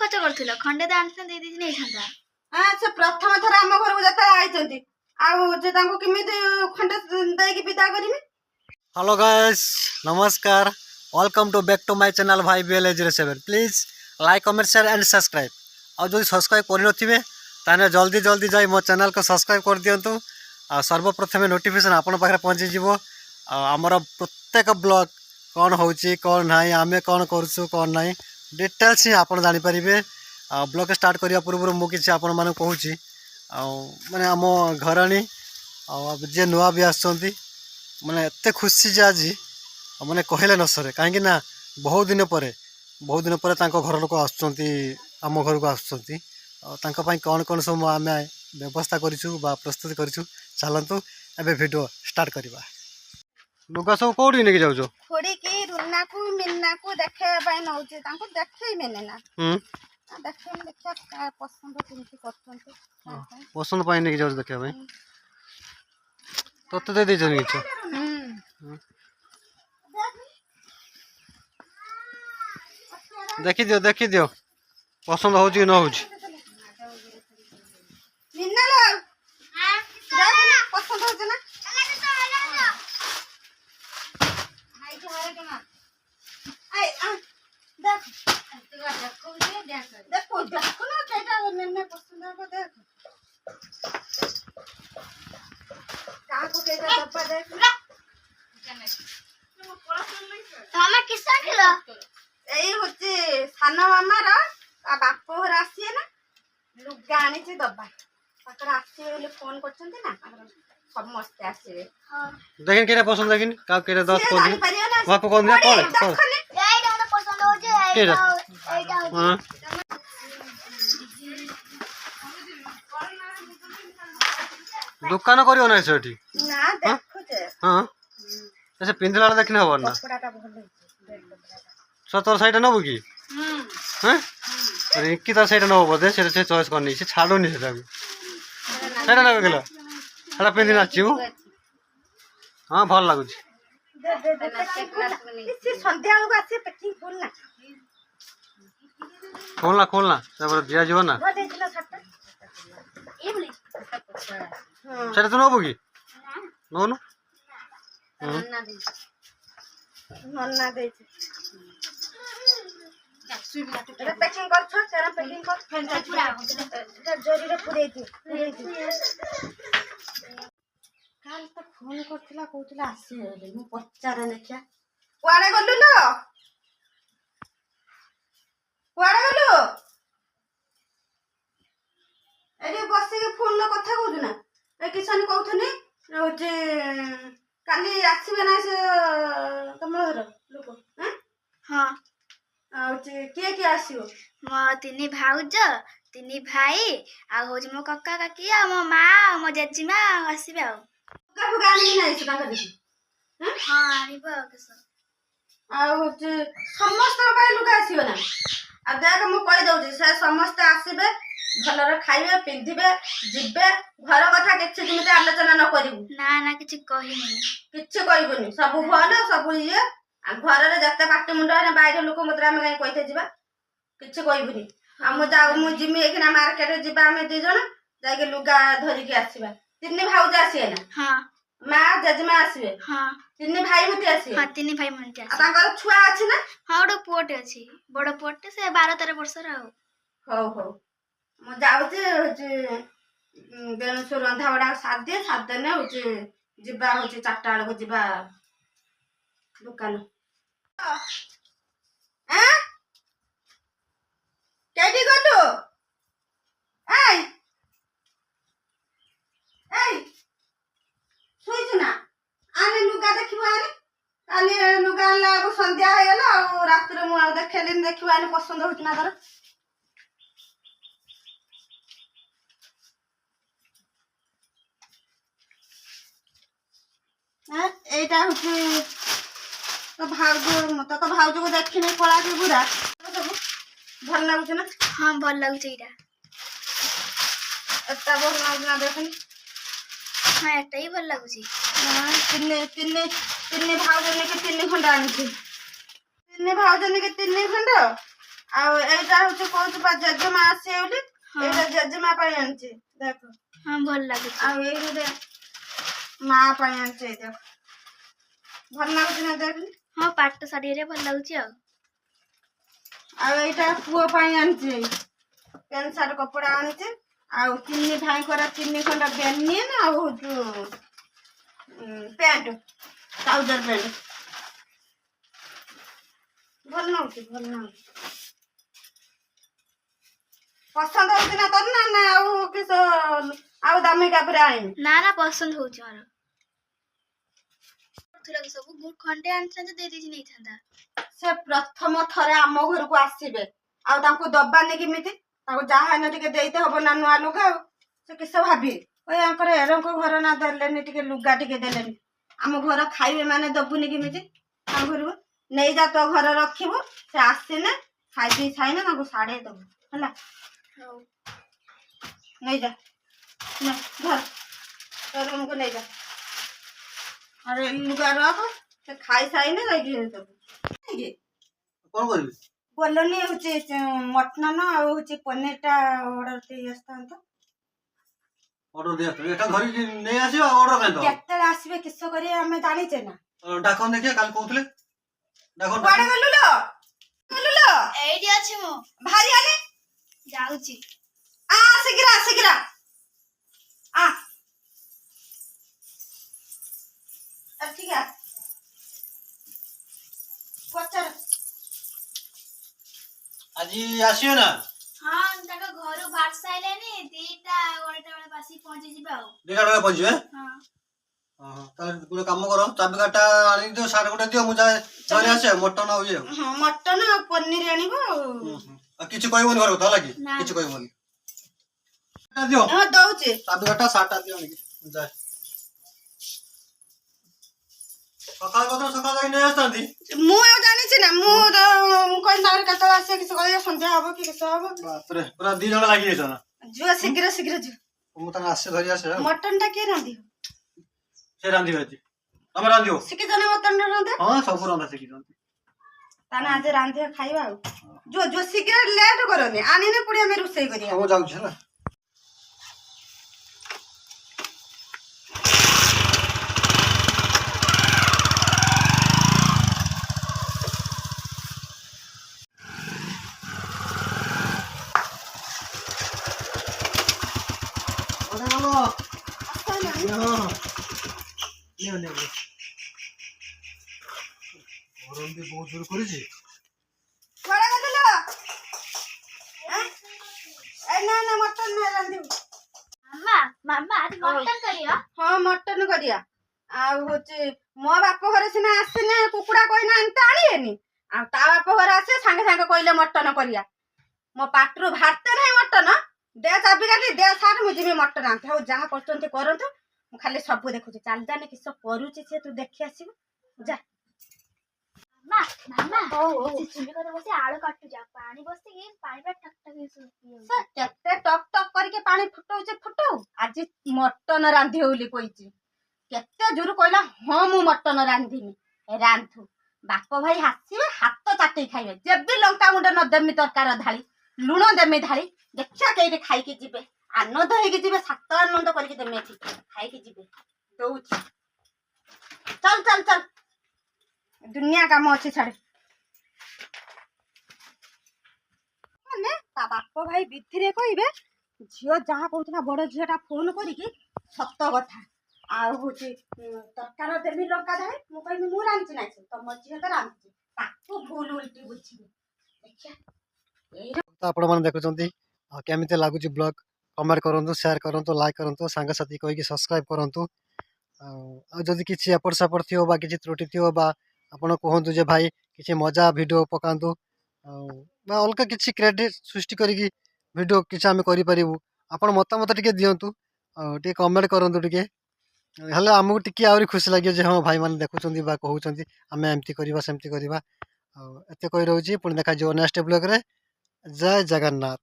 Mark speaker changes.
Speaker 1: खर्च करथिलो खंडे दा आनसन दे दी नहीं थांदा
Speaker 2: अच्छा प्रथम थर आम घर को जता आइचंती आउ जे तांको किमिति खंडे देई की विदा करबी।
Speaker 3: हेलो गाइस नमस्कार welcome to back to my channel भाई BL07 please like comment share and subscribe और जो सब्सक्राइब कर नथिबे ताने जल्दी जल्दी जाई मो चैनल को सब्सक्राइब कर दियंतु आ सर्वप्रथम नोटिफिकेशन आपन पाखरे पहुंची जिवो हमर प्रत्येक ब्लॉग कौन होची कौन नाही आमे कौन करछु कौन नाही डिटेल्स ही आपन जानि परिबे। ब्लॉग स्टार्ट करिया पूर्व मु किछि आपन माने कहूची माने हम घराणी जे नुआ भी आसछंती माने एते खुशी जे आज माने कहले न सरे कहीं ना बहुत दिन पर तांको घर लोक आसुचंती आम घर को आसुचंती तांको पई कौन कौन सब आमे व्यवस्था करिछु बा प्रस्तुत करिछु चलंतु एबे वीडियो स्टार्ट करिबा। लुगा सब कोडी नेकी जाउछो
Speaker 2: खोड़ी की रुन्ना को मिन्ना को देखे पई नउची तांको देखै मेने ना देखे देखा का पसंद किनती करथंते
Speaker 3: पसंद पई नेकी जाउछ देखा भाई तोते दे देछन किछो देखी दियो पसंद हो कि न हो
Speaker 2: मिन्ना लो हां देख पसंद हो ना हाय के हारे के ना आई देख देखो देखो ना केटा मैंने पसंद है देख का को केटा डब्बा देख
Speaker 1: तो हम किसा किलो
Speaker 2: एई होचे साना मामा रा आ बाप घर आसीए ना लुगा आनी छी दब्बा पाकर आसीए बोले फोन करछन्ते ना समस्त आसीए
Speaker 3: देखिन केटा पसंद देखिन का केटा दस को दिन बाप को दिन कौन
Speaker 1: एइटा हमरा पसंद हो जे एइटा
Speaker 3: हां दुकान करियो ना सेठी
Speaker 2: ना देखो जे
Speaker 3: हां ऐसे पिंदला देखने हो ना
Speaker 2: कपड़ाटा भल है
Speaker 3: सतर साइड नबो की हैं अरे की तर साइड नबो बदे से चॉइस करनी से छाडोनी सेटा सेटा नबो गेलो हला पिंदी नाचिबो हां भल लागु छी
Speaker 2: इसे संध्या को आसी पैकिंग
Speaker 3: खोलना तब दिया जीव ना
Speaker 2: वो देला सट्टा
Speaker 1: ए बोली
Speaker 3: सेटा तो नबो की नो
Speaker 2: नन्ना दे एटा पैकिंग कर छ तेरा पैकिंग कर फेंटा पूरा एटा जरी रे पुरै दी काल तो फोन करथिला कहथिला आसी रे मु पचारे नेखिया कुआडे गलु लो कुआडे गलु एरे बसी के फोन लो कथा कहू ना ए किसान कहथनी जे काली आसीबे ना से तम घर लोक हैं
Speaker 1: हां
Speaker 2: किए आसीबो
Speaker 1: मो तिनी भाउज तिनी भाई आ होज मो कक्का काकी आ मो मां मो जेजीमा आसीबे आ
Speaker 2: गानी नहीं से ताका देखि हैं
Speaker 1: हां आनिबो केस
Speaker 2: आ होचे समस्त पाए लुगा आसीबे ना आ देख मु कहि दउची से समस्त आसीबे भलरे खाइबे पिंधिबे जिबे घर कथा किछि जिमिते आलोचना न करिवु
Speaker 1: ना किछि कहिनी
Speaker 2: किछि कहिबनी सब भल सब ये आ घर रे जते पाटी मुंडा ने बाहर लोक मत हम कहीं कहिते जिबा किछि कहिबनी हम जाऊ मु जिमी एकना मार्केट रे जिबा हम दि जण जाय के लुगा धरि के आसीबा तिन्नी भाउज आसीए ना
Speaker 1: हां
Speaker 2: मां जजमा आसीबे
Speaker 1: हां
Speaker 2: तिन्नी भाई मते आसीए
Speaker 1: हां तिनी भाई मनते
Speaker 2: आ
Speaker 1: आसी
Speaker 2: तांकर छुआ अछि ना
Speaker 1: हां ओडो पोटे अछि बडो पोटे से 12-13 वर्ष रा
Speaker 2: हो हो मु जाउते होचे बेनसो रंधा बडा सादे ने होचे जिबा होचे चारटा वाला को जिबा दुकान हैं केडी गलु आई सुइछु ना आने लुगा देखिबो आने काली लुगा लागो संध्या हेला आ रात रे मु आ देखलिन देखिबो आने पसंद होत ना तर एटा होचे तो भाउज मत तो भाउज को देखिने कला के बुरा भल लागु छ ना
Speaker 1: हां भल लागु छ इडा
Speaker 2: एटा भल लागु ना देखनी
Speaker 1: हां एटा ही भल लागु छी
Speaker 2: तिन्ने भाउज ने के तिन्ने खंड आनी छी तिन्ने भाउज ने के तिन्ने खंड ଆଉ ଏଇଟା ହଉଛି କହୁଛୁ ବା ଜେଜେମା ଆସିବେ ବୋଲି ଏଇଟା ଜେଜେମା ପାଇଁ ଆଣିଛି ଦେଖ।
Speaker 1: ହଁ ଭଲ ଲାଗୁଛି।
Speaker 2: ଆଉ ଏଇଟା ମା ପାଇଁ ଆଣିଛି ଏଇ ଦେଖ। ଭଲ ଲାଗୁଛି ନା ଦେଖ।
Speaker 1: ହଁ ପାଟ ଶାଢୀରେ ଭଲ ଲାଗୁଛି ଆଉ।
Speaker 2: ଆଉ ଏଇଟା ପୁଅ ପାଇଁ ଆଣିଛି ପ୍ୟାଣ୍ଟ ସାର୍ଟ କପଡା ଆଣିଛି। ଆଉ ତିନି ଭାଇଙ୍କର 3 ଖଣ୍ଡ ବେନିୟନ ଆଉ ହଉଛି ପ୍ୟାଣ୍ଟ ଟ୍ରାଉଜର ପ୍ୟାଣ୍ଟ। ଭଲ ଲାଗୁଛି ଭଲ ଲାଗୁଛି। ପସନ୍ଦ ହଉଛି ନା ତୋର ନା ଆଉ କିସ ଆଉ ଦାମିକା ପରେ ଆଣିନି?
Speaker 1: ନା ନା ପସନ୍ଦ ହଉଛି ମୋର। ସବୁ ଖଣ୍ଡେ ଆଣିଥାନ୍ତେ ଦେଇ ଦେଇଛି ନେଇଥାନ୍ତା।
Speaker 2: ସେ ପ୍ରଥମ ଥରେ ଆମ ଘରକୁ ଆସିବେ ଆଉ ତାଙ୍କୁ ଦବାନି କେମିତି? ତାଙ୍କୁ ଯାହା ହେଲେ ଟିକେ ଦେଇତେ ହବ ନା ନୂଆ ଲୁଗା। ଆଉ ସେ କିସ ଭାବିବେ ଓଏ ଆଙ୍କର ଏରଙ୍କ ଘର ନା ଦେଲେନି ଟିକେ ଲୁଗା ଟିକେ ଦେଲେନି। ଆମ ଘର ଖାଇବେ ମାନେ ଦବୁନି କେମିତି ତାଙ୍କ ଘରକୁ? ନେଇଯା ତୋ ଘରେ ରଖିବୁ। ସେ ଆସିନେ ଖାଇ ପିଇ ସାଇନେ ତାଙ୍କୁ ଶାଢ଼ୀ ଦବୁ ହେଲା।
Speaker 1: ହଉ
Speaker 2: ନେଇଯା ଧର ତୋ ରୁମକୁ ନେଇଯା। ଆରେ ଲୁଗା ରଖ ସେ ଖାଇ ସାଇନେ ଯାଇକି ଦବୁ।
Speaker 3: କଣ କରିବି?
Speaker 2: ବୋଲନି ହଉଛି ମଟନ ଆଉ ହଉଛି ପନିରଟା ଅର୍ଡର ଦେଇ ଆସିଥାନ୍ତ।
Speaker 3: ଅର୍ଡର ଦିଆ ଏଟା ଧରିକି ନେଇ ଆସିବା ଅର୍ଡର କାଇଁ ଦବ?
Speaker 2: କେତେବେଳେ ଆସିବେ କିସ କରିବେ ଆମେ ଜାଣିଛେ ନା।
Speaker 3: ଡାକନ୍ ଦେଖିଆ କାଲି କହୁଥିଲେ। ଡାକନ୍
Speaker 2: କୁଆଡେ ଗଲୁ ଲୋ? ଗଲୁ ଲୋ?
Speaker 1: ଏଇଠି ଅଛି ମୁଁ
Speaker 2: ଭାରି ଆନେ
Speaker 1: ଯାଉଛି।
Speaker 2: ଆ ଶୀଘ୍ର ଶୀଘ୍ର ଆ ଠିକ আছে ପଚାର।
Speaker 3: ଆଜି ଆସିବେ ନା?
Speaker 1: ହଁ ତାଙ୍କ ଘରୁ ବାହାରି ସାଇଲେନି 2ଟା 2ଟା ବେଳେ ଆସିକି ପହଞ୍ଚି ଯିବେ ଆଉ।
Speaker 3: 2ଟା ବେଳେ ପହଞ୍ଚିବେ?
Speaker 1: ହଁ
Speaker 3: ତାହେଲେ ଗୋଟେ କାମ କର ଚାବି କାଠଟା ଆଣିକି ଦିଅ ସାର୍ ଗୋଟେ ଦିଅ ମୁଁ ଯାଏ ଧରି ଆସିବେ ମଟନ ଆଉ ଇଏ।
Speaker 2: ହଁ ମଟନ ଆଉ ପନିର ଆଣିବ ଆଉ
Speaker 3: କିଛି କହିବନି ଘର କଥା ହେଲା କି?
Speaker 1: ନା।
Speaker 3: କିଛି କହିବନି। ଦିଅ
Speaker 2: ହଁ ଦଉଛି।
Speaker 3: ଚାବି କାଠଟା ସାର୍ଟଟା ଦିଅ ଆଣିକି ମୁଁ ଯାଏ। ସକାଳ କଥା ସକାଳ ଯାଇ ନେଇ ଆସିଥାନ୍ତି।
Speaker 2: ମୁଁ ଆଉ ଜାଣିଛି ନା ମୁଁ କହିଲି ତାଙ୍କର କେତେବେଳେ ଆସିବେ କିଛି କହିବେ ସନ୍ଧ୍ୟା ହବ କି କିସ ହବ।
Speaker 3: ବାପରେ ପୁରା 2 ଜଣ ଲାଗି ଯାଇଛ ନା?
Speaker 2: ଝିଅ ଶୀଘ୍ର ଶୀଘ୍ର ଝିଅ।
Speaker 3: ମୁଁ ତାଙ୍କ ଆସେ ଧରି ଆସେ।
Speaker 2: ମଟନ ଟା କିଏ ରାନ୍ଧିବ?
Speaker 3: ସେ ରାନ୍ଧିବେ ଆଜି। ତମେ ରାନ୍ଧିବ?
Speaker 2: ଶିଖିଛ ନା ମଟନ ରାନ୍ଧେ?
Speaker 3: ହଁ ସବୁ ରନ୍ଧା ଶିଖିଛନ୍ତି।
Speaker 2: ତାହେଲେ ଆଜି ରାନ୍ଧିବା ଖାଇବା ଆଉ। ଯୋଉ ଶୀଘ୍ର ଲେଟ୍ କରନି ଆଣିନେ ପୁଣି ଆମେ ରୋଷେଇ କରିବା।
Speaker 3: ମୁଁ ଯାଉଛି ହେଲା। গরম দিয়ে বহুত জোর করেছে।
Speaker 2: କୁଆଡେ ଗଲୁ? ନା ନା ମଟନ ରାନ୍ଧିବୁ।
Speaker 1: ମାମା ଆଜି ମଟନ କରିବା।
Speaker 2: ହଁ ମଟନ କରିବା। ଆଉ ହଉଛି ମୋ ବାପ ଘରେ ସିନା ଆସିନେ କୁକୁଡ଼ା କହିନା ଏମିତି ଆଣିବେନି। ଆଉ ତା ବାପ ଘରେ ଆସିବେ ସାଙ୍ଗେ ସାଙ୍ଗେ କହିଲେ ମଟନ କରିବା। ମୋ ପାଟିରୁ ବାହାରିତେ ନାହିଁ ମଟନ। ଦେ ଚାବି କାଠି ଦେ ସାର୍ ମୁଁ ଯିବି ମଟନ ଆଣିତେ। ହଉ ଯାହା କରୁଛନ୍ତି କରନ୍ତୁ ମୁଁ ଖାଲି ସବୁ ଦେଖୁଛି। ଚାଲି ଜାନି କିସ କରୁଛି ସେ ତୁ ଦେଖି ଆସିବୁ ଯା।
Speaker 1: ମାମା ଚୁଲି ଘରେ ବସି ଆଳୁ କାଟୁଛି ପାଣି ବସିକି ପାଣି ଟା ଟକ୍ ଟକ୍
Speaker 2: କେତେ ଟକ୍ ଟକ୍ କରିକି ପାଣି ଫୁଟଉଛି ଫୁଟଉ। ଆଜି ମଟନ ରାନ୍ଧିବ ବୋଲି କହିଛି। କେତେ ଜୋର କହିଲା ହଁ ମୁଁ ମଟନ ରାନ୍ଧିନି। ରାନ୍ଧୁ ବାପ ଭାଇ ଆସିବେ ହାତ ଚାଟିକି ଖାଇବେ। ଯେବି ଲଙ୍କାଗୁଣ୍ଡ ନ ଦେମି ତରକାର ଧାଳି ଲୁଣ ଦେମି ଧାଳି ଦେଖିବା କେଇଠି ଖାଇକି ଯିବେ। ଆନନ୍ଦ ହେଇକି ଯିବେ। ସାତ ଆନନ୍ଦ କରିକି ଦେମି ଏଠି ଖାଇକି ଯିବେ। ଦଉଛି ଚାଲ ଚାଲ ଚାଲ ଦୁନିଆ କାମ ଅଛି ଛାଡେ। ମାନେ ତା ବାପ ଭାଇ ବିଧିରେ କହିବେ ଝିଅ ଯାହା କହୁଥିଲା ବଡ ଝିଅ ଟା ଫୋନ କରିକି ସତ କଥା। ଆଉ ହଉଛି ତରକାର ଦେମି ଲଙ୍କା ଧାଳି ମୁଁ କହିବି ମୁଁ ରାନ୍ଧିଛି ନାହିଁ ତମ ଝିଅ ତ ରାନ୍ଧିଛି ତାକୁ ଭୁଲ ଉଲ୍ଟି ବୁଝିବି। ଦେଖିଆ
Speaker 3: ଆପଣମାନେ ଦେଖୁଛନ୍ତି କେମିତି ଲାଗୁଛି ବ୍ଲଗ କମେଣ୍ଟ କରନ୍ତୁ ସେୟାର କରନ୍ତୁ ଲାଇକ୍ କରନ୍ତୁ ସାଙ୍ଗସାଥି କହିକି ସବସ୍କ୍ରାଇବ୍ କରନ୍ତୁ। ଆଉ ଯଦି କିଛି ଏପଟ ସେପଟ ଥିବ ବା କିଛି ତ୍ରୁଟି ଥିବ ବା ଆପଣ କୁହନ୍ତୁ ଯେ ଭାଇ କିଛି ମଜା ଭିଡ଼ିଓ ପକାନ୍ତୁ ଆଉ ବା ଅଲଗା କିଛି କ୍ରେଡ଼ିଟ୍ ସୃଷ୍ଟି କରିକି ଭିଡ଼ିଓ କିଛି ଆମେ କରିପାରିବୁ ଆପଣ ମତାମତ ଟିକେ ଦିଅନ୍ତୁ ଆଉ ଟିକେ କମେଣ୍ଟ କରନ୍ତୁ ଟିକେ ହେଲେ ଆମକୁ ଟିକେ ଆହୁରି ଖୁସି ଲାଗିବ ଯେ ହଁ ଭାଇମାନେ ଦେଖୁଛନ୍ତି ବା କହୁଛନ୍ତି ଆମେ ଏମିତି କରିବା ସେମିତି କରିବା ଆଉ ଏତେ କହି ରହୁଛି ପୁଣି ଦେଖାଯିବ ନେକ୍ସଟ ବ୍ଲଗରେ ଜୟ ଜଗନ୍ନାଥ।